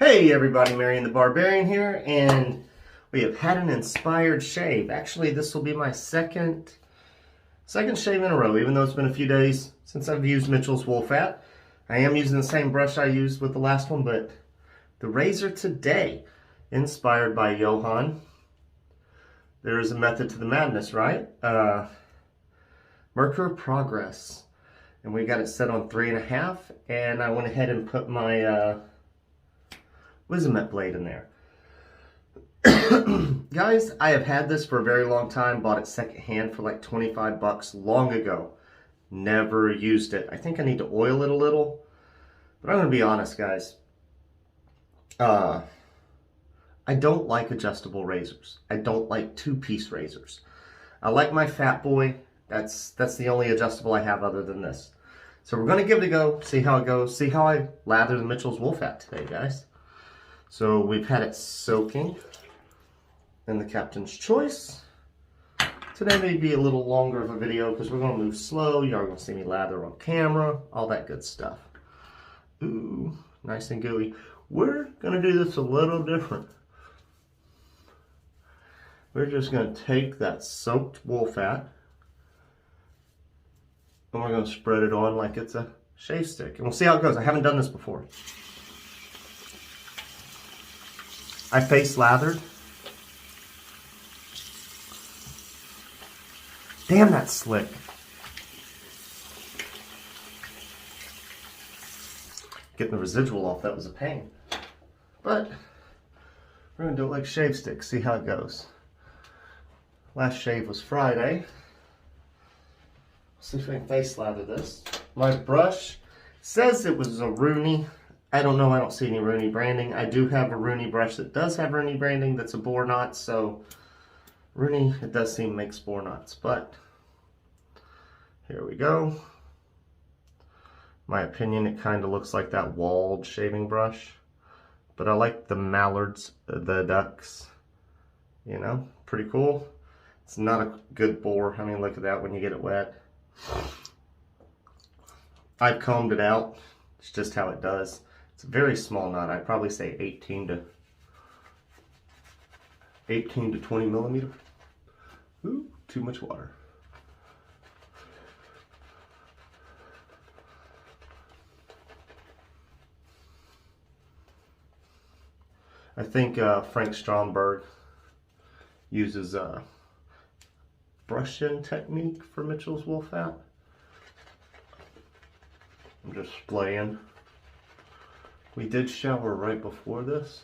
Hey everybody, Marion the Barbarian here, and we have had an inspired shave. Actually, this will be my second shave in a row, even though it's been a few days since I've used Mitchell's Wool Fat. I am using the same brush I used with the last one, but the razor today, inspired by Johan. There is a method to the madness, right? Merkur Progress. And we got it set on 3.5, and I went ahead and put my Wizamet blade in there. Guys, I have had this for a very long time. Bought it secondhand for like 25 bucks long ago. Never used it. I think I need to oil it a little. But I'm going to be honest, guys. I don't like adjustable razors. I don't like two-piece razors. I like my Fat Boy. That's the only adjustable I have other than this. So we're going to give it a go. See how it goes. See how I lather the Mitchell's Wool Fat today, guys. So we've had it soaking in the Captain's Choice. Today may be a little longer of a video because we're going to move slow. Y'all are going to see me lather on camera, all that good stuff. Ooh, nice and gooey. We're going to do this a little different. We're just going to take that soaked wool fat and we're going to spread it on like it's a shave stick. And we'll see how it goes. I haven't done this before. I face lathered. Damn, that's slick. Getting the residual off, that was a pain. But we're gonna do it like shave stick, see how it goes. Last shave was Friday. See if I can face lather this. My brush says it was a Rooney. I don't know, I don't see any Rooney branding. I do have a Rooney brush that does have Rooney branding that's a boar knot, so Rooney, it does seem makes boar knots, but here we go. My opinion, it kind of looks like that walled shaving brush, but I like the mallards, the ducks, you know, pretty cool. It's not a good boar. I mean, look at that when you get it wet. I've combed it out. It's just how it does. It's a very small knot. I'd probably say 18 to 20 millimeter. Ooh, too much water. I think Frank Stromberg uses a brush-in technique for Mitchell's Wool Fat. I'm just splaying. We did shower right before this,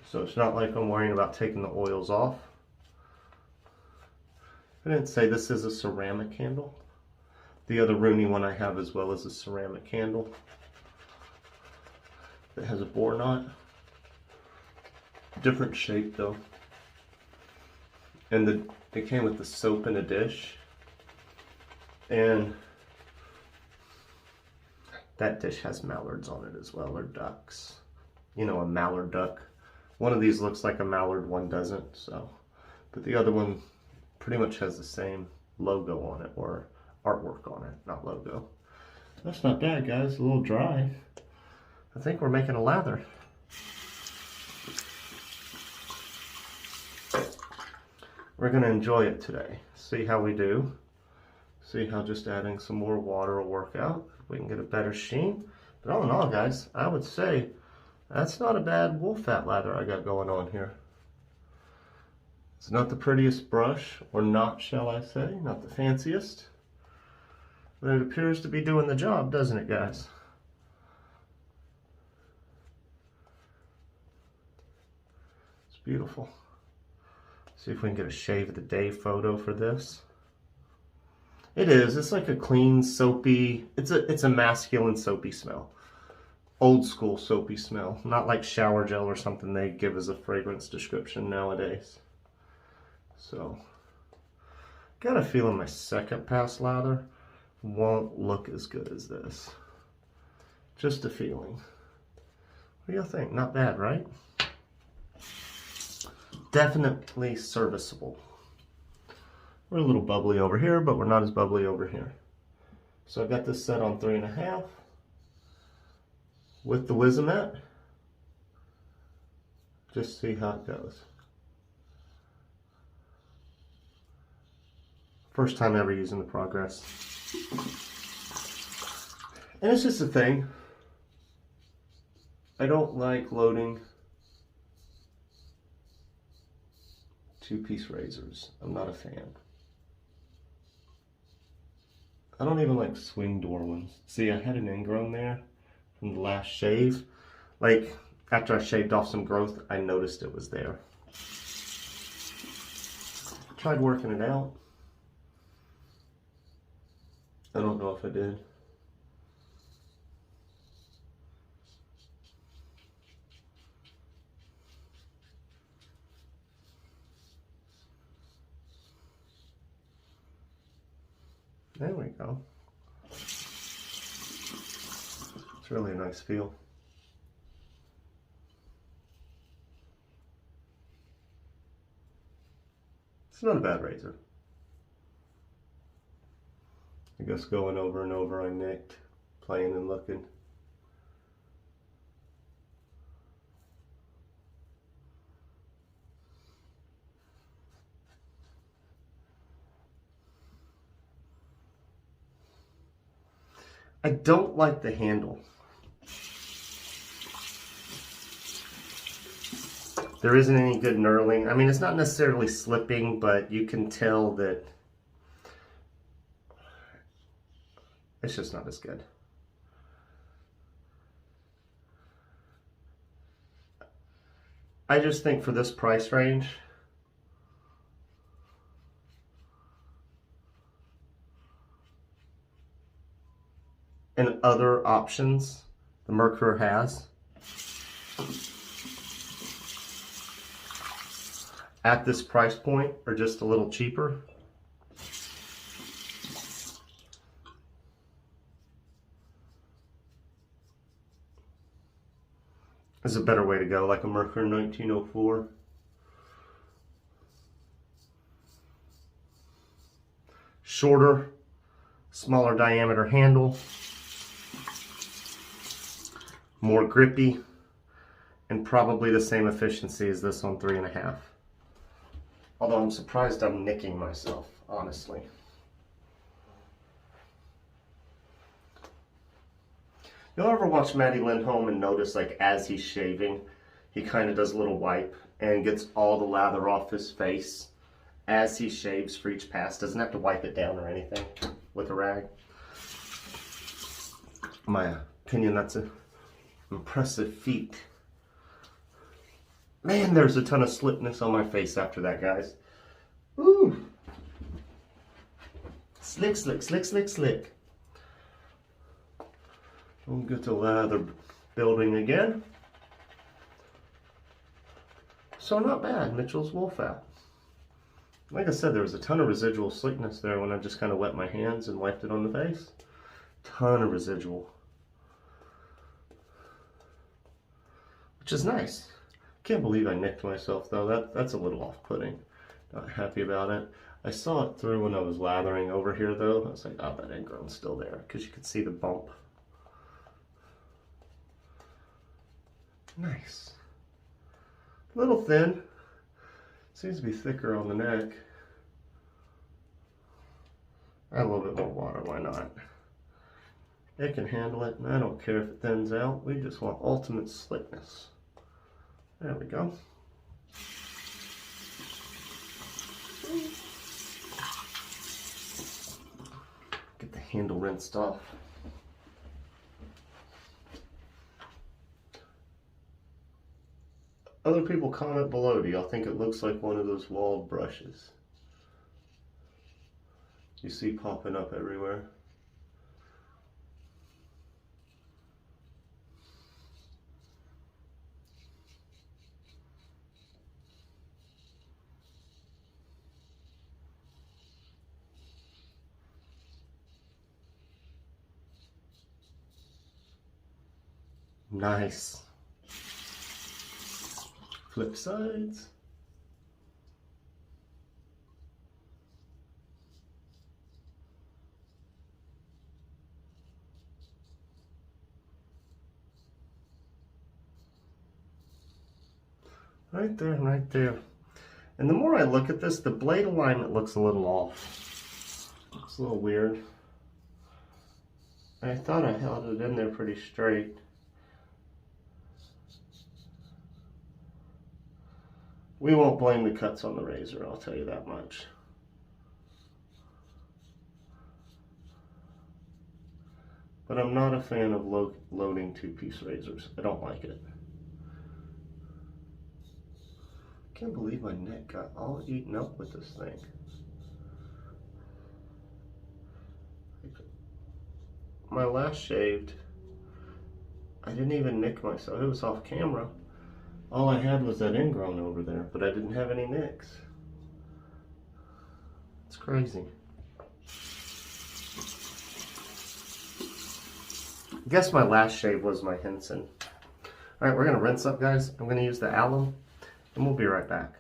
so it's not like I'm worrying about taking the oils off. I didn't say this is a ceramic handle. The other Rooney one I have as well is a ceramic handle that has a boar knot. Different shape though. And it came with the soap in a dish. And that dish has mallards on it as well, or ducks. You know, a mallard duck. One of these looks like a mallard, one doesn't, so. But the other one pretty much has the same logo on it, or artwork on it, not logo. That's not bad, guys, a little dry. I think we're making a lather. We're gonna enjoy it today. See how we do. See how just adding some more water will work out. We can get a better sheen. But all in all, guys, I would say that's not a bad wool fat lather I got going on here. It's not the prettiest brush, or knot, shall I say, not the fanciest. But it appears to be doing the job, doesn't it, guys? It's beautiful. See if we can get a shave of the day photo for this. It is. It's like a clean, soapy. It's a masculine soapy smell. Old school soapy smell. Not like shower gel or something they give as a fragrance description nowadays. So, got a feeling my second pass lather won't look as good as this. Just a feeling. What do you think? Not bad, right? Definitely serviceable. We're a little bubbly over here, but we're not as bubbly over here. So I got this set on 3.5 with the Wizamet. Just see how it goes. First time ever using the Progress. And it's just a thing. I don't like loading two-piece razors. I'm not a fan. I don't even like swing door ones. See, I had an ingrown there from the last shave. Like, after I shaved off some growth, I noticed it was there. Tried working it out. I don't know if I did. There we go. It's really a nice feel. It's not a bad razor. I guess going over and over I nicked, playing and looking. I don't like the handle. There isn't any good knurling. I mean, it's not necessarily slipping, but you can tell that it's just not as good. I just think for this price range, and other options the Merkur has, at this price point are just a little cheaper. There's a better way to go, like a Merkur 1904. Shorter, smaller diameter handle, more grippy, and probably the same efficiency as this on 3.5. Although I'm surprised I'm nicking myself, honestly. You'll ever watch Matty Lindholm and notice, like, as he's shaving, he kind of does a little wipe and gets all the lather off his face as he shaves for each pass. Doesn't have to wipe it down or anything with a rag. In my opinion, that's an impressive feat. Man, there's a ton of slipness on my face after that, guys. Woo! Slick, slick, slick, slick, slick. We'll get to lather building again. So not bad, Mitchell's Wolfout. Like I said, there was a ton of residual slickness there when I just kind of wet my hands and wiped it on the face. Ton of residual. Which is nice. Can't believe I nicked myself though. That's a little off-putting. Not happy about it. I saw it through when I was lathering over here though. I was like, oh, that ingrown's still there, because you could see the bump. Nice. A little thin. Seems to be thicker on the neck. Add a little bit more water, why not? It can handle it, and I don't care if it thins out. We just want ultimate slickness. There we go. Get the handle rinsed off. Other people comment below, do y'all think it looks like one of those walled brushes you see popping up everywhere? Nice. Flip sides. Right there, right there. And the more I look at this, the blade alignment looks a little off. Looks a little weird. I thought I held it in there pretty straight. We won't blame the cuts on the razor, I'll tell you that much. But I'm not a fan of loading two-piece razors. I don't like it. I can't believe my neck got all eaten up with this thing. My last shaved, I didn't even nick myself. It was off camera. All I had was that ingrown over there, but I didn't have any nicks. It's crazy. I guess my last shave was my Henson. All right, we're gonna rinse up, guys. I'm gonna use the alum, and we'll be right back.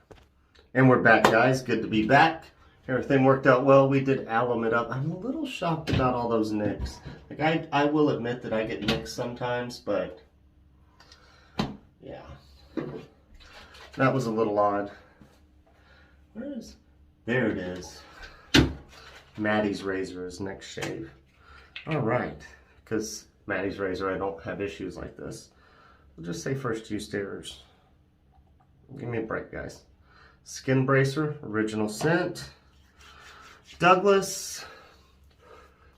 And we're back, guys. Good to be back. Everything worked out well. We did alum it up. I'm a little shocked about all those nicks. Like I will admit that I get nicks sometimes, but yeah, that was a little odd. Where is? There it is. Maddie's razor is next shave. All right, because Maddie's razor, I don't have issues like this. We'll just say first use errors. Give me a break, guys. SkinBracer, original scent. Douglas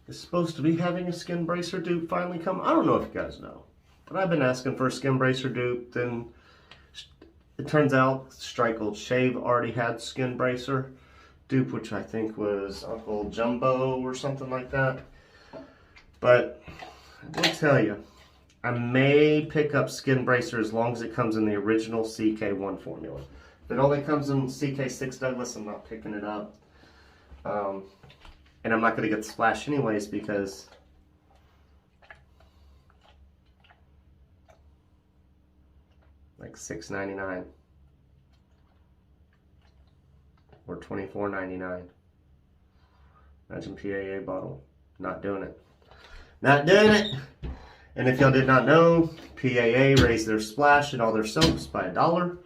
is supposed to be having a SkinBracer dupe finally come. I don't know if you guys know, but I've been asking for a SkinBracer dupe. Then it turns out Strike Gold Shave already had SkinBracer dupe, which I think was Uncle Jumbo or something like that. But I will tell you, I may pick up SkinBracer as long as it comes in the original CK1 formula. If it only comes in CK6 Douglas, I'm not picking it up. And I'm not going to get the splash anyways because like $6.99 or $24.99. Imagine PAA bottle. Not doing it. Not doing it. And if y'all did not know, PAA raised their splash and all their soaps by $1.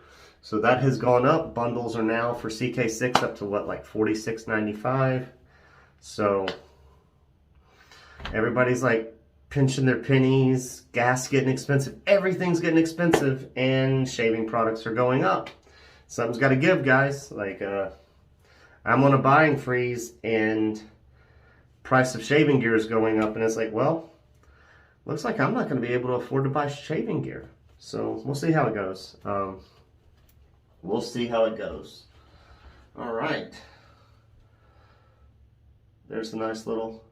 So that has gone up. Bundles are now for CK6 up to what, like $46.95. So everybody's like pinching their pennies, gas getting expensive, everything's getting expensive, and shaving products are going up. Something's got to give, guys. Like I'm on a buying freeze and price of shaving gear is going up, and it's like, well, looks like I'm not going to be able to afford to buy shaving gear. So we'll see how it goes. We'll see how it goes. All right. There's a nice little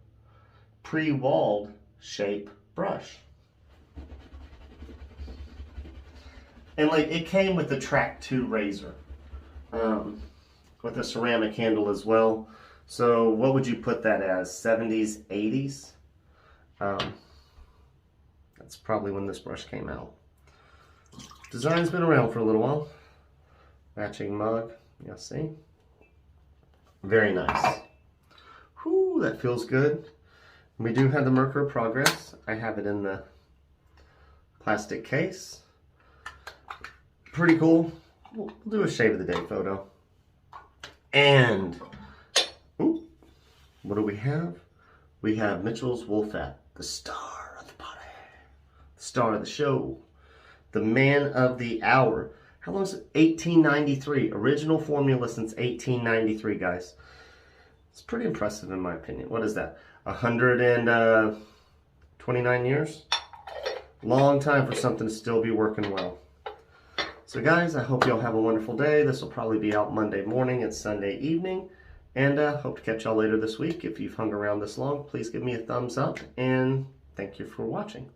pre-walled shape brush. And like it came with the Track 2 razor with a ceramic handle as well. So what would you put that as? 70s, 80s? That's probably when this brush came out. Design's been around for a little while. Matching mug, you'll see. Very nice. Whew, that feels good. We do have the Merkur Progress. I have it in the plastic case. Pretty cool. We'll do a shave of the day photo. And, ooh, what do we have? We have Mitchell's Wolfat, the star of the body, the star of the show, the man of the hour. How long is it? 1893. Original formula since 1893, guys. It's pretty impressive in my opinion. What is that? 129 years? Long time for something to still be working well. So guys, I hope y'all have a wonderful day. This will probably be out Monday morning and Sunday evening. And hope to catch y'all later this week. If you've hung around this long, please give me a thumbs up. And thank you for watching.